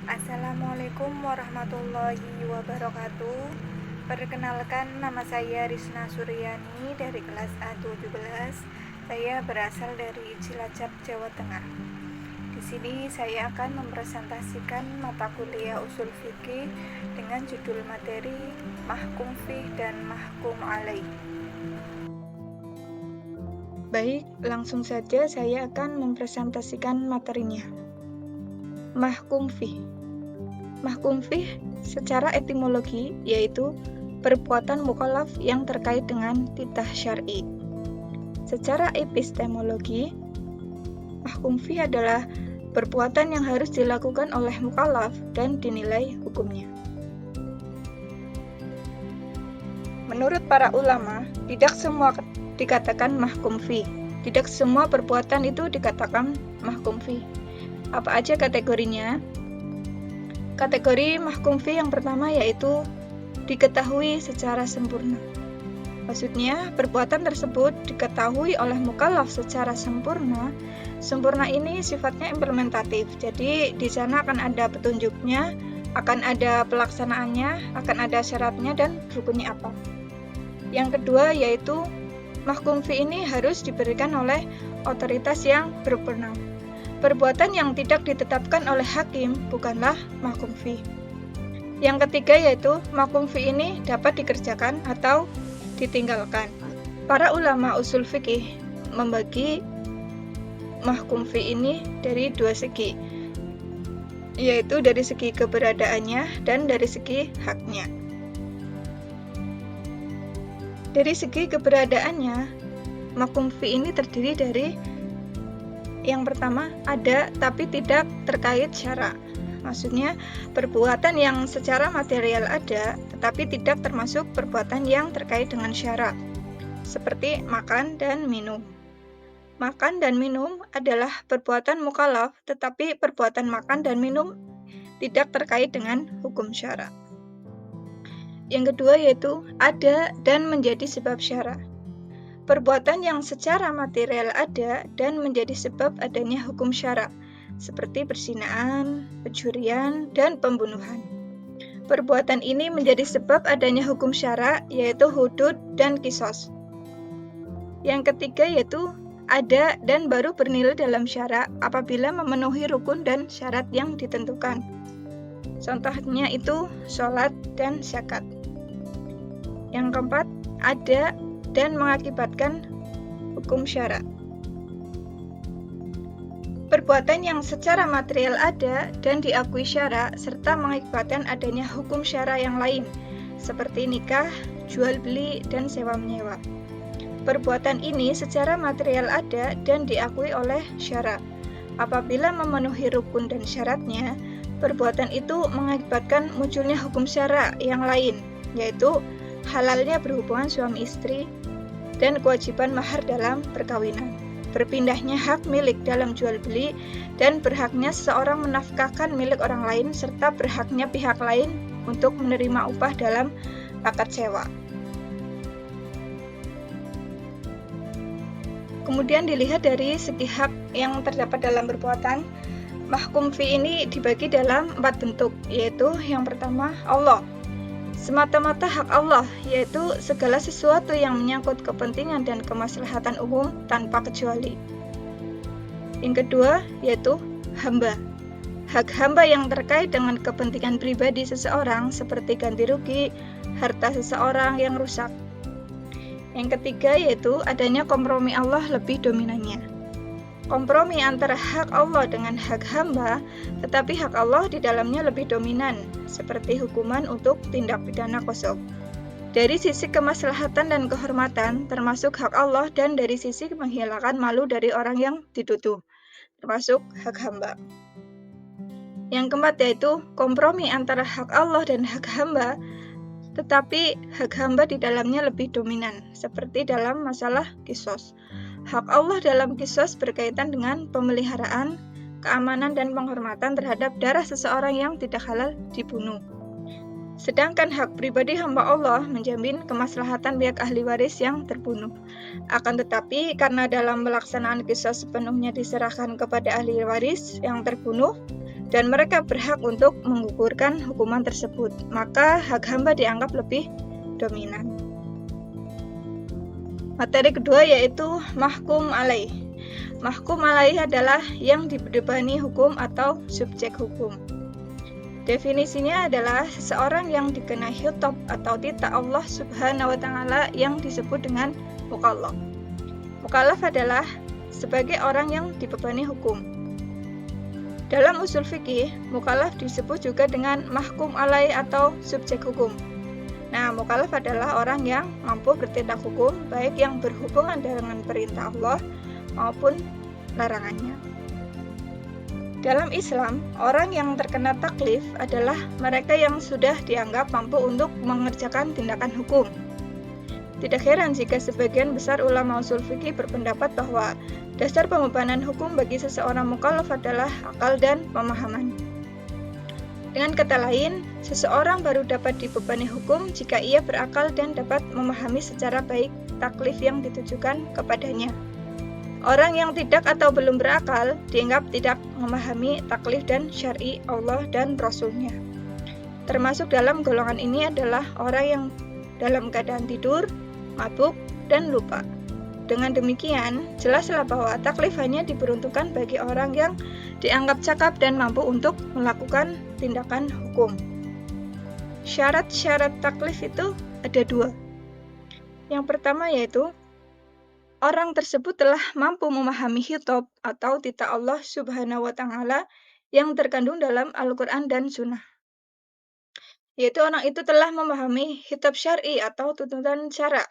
Assalamualaikum warahmatullahi wabarakatuh. Perkenalkan, nama saya Risna Suryani dari kelas A17. Saya berasal dari Cilacap, Jawa Tengah. Di sini saya akan mempresentasikan mata kuliah usul fikih dengan judul materi mahkum fih dan mahkum alaih. Baik, langsung saja saya akan mempresentasikan materinya. Mahkum fih. Mahkum fih secara etimologi yaitu perbuatan mukallaf yang terkait dengan titah syar'i. Secara epistemologi, mahkum fih adalah perbuatan yang harus dilakukan oleh mukallaf dan dinilai hukumnya. Menurut para ulama, tidak semua dikatakan mahkum fih. Tidak semua perbuatan itu dikatakan mahkum fih. Apa aja kategorinya? Kategori mahkum fih yang pertama yaitu diketahui secara sempurna. Maksudnya, perbuatan tersebut diketahui oleh mukallaf secara sempurna. Sempurna ini sifatnya implementatif. Jadi, di sana akan ada petunjuknya, akan ada pelaksanaannya, akan ada syaratnya dan rukunnya apa. Yang kedua yaitu mahkum fih ini harus diberikan oleh otoritas yang berwenang. Perbuatan yang tidak ditetapkan oleh hakim bukanlah mahkum fih. Yang ketiga yaitu mahkum fih ini dapat dikerjakan atau ditinggalkan. Para ulama usul fikih membagi mahkum fih ini dari dua segi, yaitu dari segi keberadaannya dan dari segi haknya. Dari segi keberadaannya, mahkum fih ini terdiri dari yang pertama, ada tapi tidak terkait syara. Maksudnya, perbuatan yang secara material ada, tetapi tidak termasuk perbuatan yang terkait dengan syara. Seperti makan dan minum. Makan dan minum adalah perbuatan mukallaf, tetapi perbuatan makan dan minum tidak terkait dengan hukum syara. Yang kedua yaitu ada dan menjadi sebab syara. Perbuatan yang secara material ada dan menjadi sebab adanya hukum syara, seperti perzinaan, pencurian, dan pembunuhan. Perbuatan ini menjadi sebab adanya hukum syara, yaitu hudud dan qisas. Yang ketiga yaitu ada dan baru bernilai dalam syara apabila memenuhi rukun dan syarat yang ditentukan. Contohnya itu sholat dan zakat. Yang keempat, ada dan mengakibatkan hukum syara. Perbuatan yang secara material ada dan diakui syara serta mengakibatkan adanya hukum syara yang lain seperti nikah, jual beli, dan sewa menyewa. Perbuatan ini secara material ada dan diakui oleh syara. Apabila memenuhi rukun dan syaratnya, perbuatan itu mengakibatkan munculnya hukum syara yang lain, yaitu halalnya berhubungan suami istri dan kewajiban mahar dalam perkawinan, berpindahnya hak milik dalam jual beli, dan berhaknya seseorang menafkahkan milik orang lain, serta berhaknya pihak lain untuk menerima upah dalam akad sewa. Kemudian dilihat dari segi hak yang terdapat dalam perbuatan, mahkum fih ini dibagi dalam 4 bentuk, yaitu yang pertama Allah. Semata-mata hak Allah, yaitu segala sesuatu yang menyangkut kepentingan dan kemaslahatan umum tanpa kecuali. Yang kedua, yaitu hamba. Hak hamba yang terkait dengan kepentingan pribadi seseorang seperti ganti rugi, harta seseorang yang rusak. Yang ketiga, yaitu adanya kompromi Allah lebih dominannya. Kompromi antara hak Allah dengan hak hamba, tetapi hak Allah di dalamnya lebih dominan, seperti hukuman untuk tindak pidana qasab. Dari sisi kemaslahatan dan kehormatan, termasuk hak Allah, dan dari sisi menghilangkan malu dari orang yang dituduh, termasuk hak hamba. Yang keempat yaitu kompromi antara hak Allah dan hak hamba, tetapi hak hamba di dalamnya lebih dominan, seperti dalam masalah qisas. Hak Allah dalam qisas berkaitan dengan pemeliharaan, keamanan, dan penghormatan terhadap darah seseorang yang tidak halal dibunuh. Sedangkan hak pribadi hamba Allah menjamin kemaslahatan pihak ahli waris yang terbunuh. Akan tetapi, karena dalam pelaksanaan qisas sepenuhnya diserahkan kepada ahli waris yang terbunuh, dan mereka berhak untuk menggugurkan hukuman tersebut, maka hak hamba dianggap lebih dominan. Materi kedua yaitu mahkum alaih. Mahkum alaih adalah yang dibebani hukum atau subjek hukum. Definisinya adalah seseorang yang dikenai khitab atau titah Allah Subhanahu wa taala yang disebut dengan mukallaf. Mukallaf adalah sebagai orang yang dibebani hukum. Dalam usul fikih, mukallaf disebut juga dengan mahkum alaih atau subjek hukum. Nah, mukallaf adalah orang yang mampu bertindak hukum, baik yang berhubungan dengan perintah Allah maupun larangannya. Dalam Islam, orang yang terkena taklif adalah mereka yang sudah dianggap mampu untuk mengerjakan tindakan hukum. Tidak heran jika sebagian besar ulama usul fikih berpendapat bahwa dasar pembebanan hukum bagi seseorang mukallaf adalah akal dan pemahaman. Dengan kata lain, seseorang baru dapat dibebani hukum jika ia berakal dan dapat memahami secara baik taklif yang ditujukan kepadanya. Orang yang tidak atau belum berakal dianggap tidak memahami taklif dan syar'i Allah dan Rasul-Nya. Termasuk dalam golongan ini adalah orang yang dalam keadaan tidur, mabuk, dan lupa. Dengan demikian, jelaslah bahwa taklif hanya diperuntukkan bagi orang yang dianggap cakap dan mampu untuk melakukan tindakan hukum. Syarat-syarat taklif itu ada 2. Yang pertama yaitu orang tersebut telah mampu memahami khitab atau titah Allah Subhanahu wa taala yang terkandung dalam Al-Qur'an dan Sunnah. Yaitu orang itu telah memahami khitab syar'i atau tuntutan syara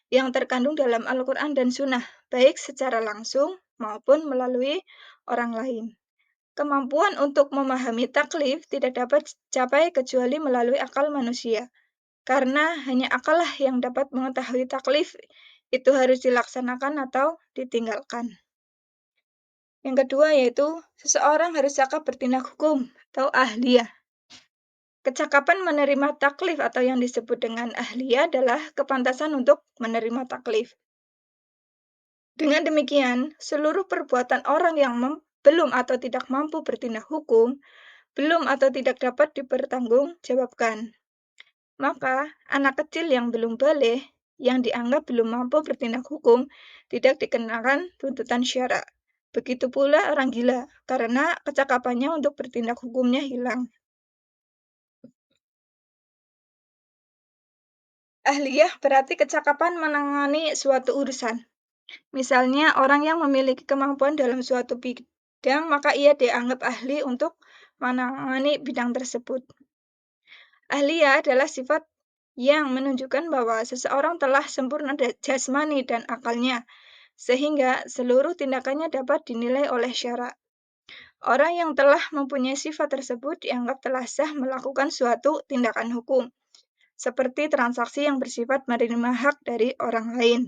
yang terkandung dalam Al-Qur'an dan Sunnah, baik secara langsung maupun melalui orang lain. Kemampuan untuk memahami taklif tidak dapat dicapai kecuali melalui akal manusia, karena hanya akallah yang dapat mengetahui taklif itu harus dilaksanakan atau ditinggalkan. Yang kedua yaitu seseorang harus cakap bertindak hukum atau ahliyah. Kecakapan menerima taklif atau yang disebut dengan ahliyah adalah kepantasan untuk menerima taklif. Dengan demikian, seluruh perbuatan orang yang belum atau tidak mampu bertindak hukum, belum atau tidak dapat dipertanggungjawabkan. Maka, anak kecil yang belum baligh, yang dianggap belum mampu bertindak hukum, tidak dikenakan tuntutan syara. Begitu pula orang gila, karena kecakapannya untuk bertindak hukumnya hilang. Ahliyah berarti kecakapan menangani suatu urusan. Misalnya, orang yang memiliki kemampuan dalam suatu bidang, maka ia dianggap ahli untuk menangani bidang tersebut. Ahliyah adalah sifat yang menunjukkan bahwa seseorang telah sempurna jasmani dan akalnya, sehingga seluruh tindakannya dapat dinilai oleh syara. Orang yang telah mempunyai sifat tersebut dianggap telah sah melakukan suatu tindakan hukum, seperti transaksi yang bersifat menerima hak dari orang lain.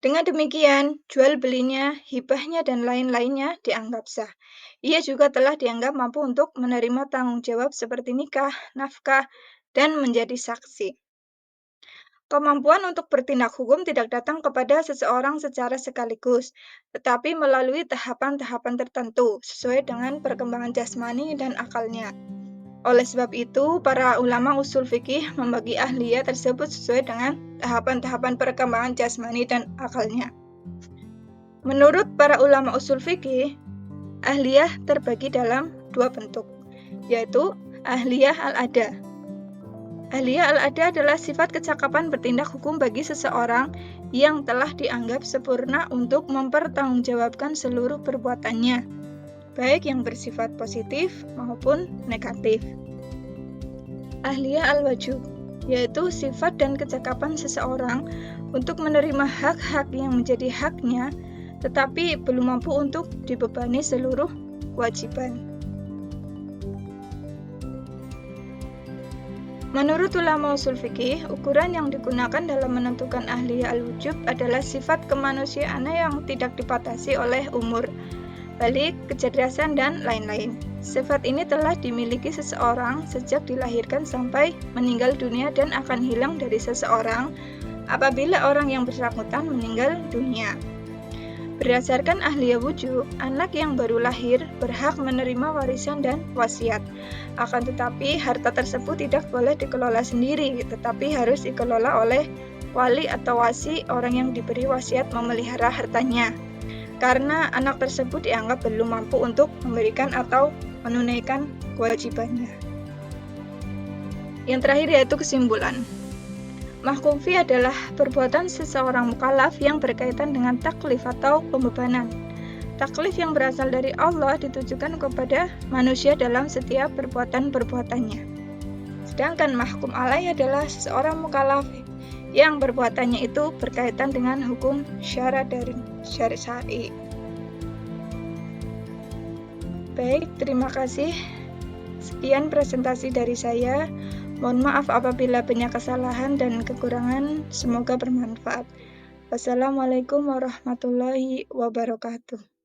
Dengan demikian, jual belinya, hibahnya, dan lain-lainnya dianggap sah. Ia juga telah dianggap mampu untuk menerima tanggung jawab seperti nikah, nafkah, dan menjadi saksi. Kemampuan untuk bertindak hukum tidak datang kepada seseorang secara sekaligus, tetapi melalui tahapan-tahapan tertentu sesuai dengan perkembangan jasmani dan akalnya. Oleh sebab itu, para ulama usul fikih membagi ahliyah tersebut sesuai dengan tahapan-tahapan perkembangan jasmani dan akalnya. Menurut para ulama usul fikih, ahliyah terbagi dalam 2 bentuk, yaitu ahliyah al-ada. Ahliyah al-ada adalah sifat kecakapan bertindak hukum bagi seseorang yang telah dianggap sempurna untuk mempertanggungjawabkan seluruh perbuatannya, baik yang bersifat positif maupun negatif. Ahliyah al-wujub, yaitu sifat dan kecakapan seseorang untuk menerima hak-hak yang menjadi haknya, tetapi belum mampu untuk dibebani seluruh kewajiban. Menurut ulama usul fikih, ukuran yang digunakan dalam menentukan ahliyah al-wujub adalah sifat kemanusiaan yang tidak dibatasi oleh umur, balik, kecerdasan, dan lain-lain. Sifat ini telah dimiliki seseorang sejak dilahirkan sampai meninggal dunia dan akan hilang dari seseorang apabila orang yang bersangkutan meninggal dunia. Berdasarkan ahliya wujud, anak yang baru lahir berhak menerima warisan dan wasiat. Akan tetapi, harta tersebut tidak boleh dikelola sendiri, tetapi harus dikelola oleh wali atau wasi orang yang diberi wasiat memelihara hartanya. Karena anak tersebut dianggap belum mampu untuk memberikan atau menunaikan kewajibannya. Yang terakhir yaitu kesimpulan. Mahkum fi adalah perbuatan seseorang mukallaf yang berkaitan dengan taklif atau pembebanan. Taklif yang berasal dari Allah ditujukan kepada manusia dalam setiap perbuatan-perbuatannya. Sedangkan mahkum alaih adalah seseorang mukallaf yang perbuatannya itu berkaitan dengan hukum syara dari syari. Baik, terima kasih. Sekian presentasi dari saya. Mohon maaf apabila banyak kesalahan dan kekurangan, semoga bermanfaat. Wassalamualaikum warahmatullahi wabarakatuh.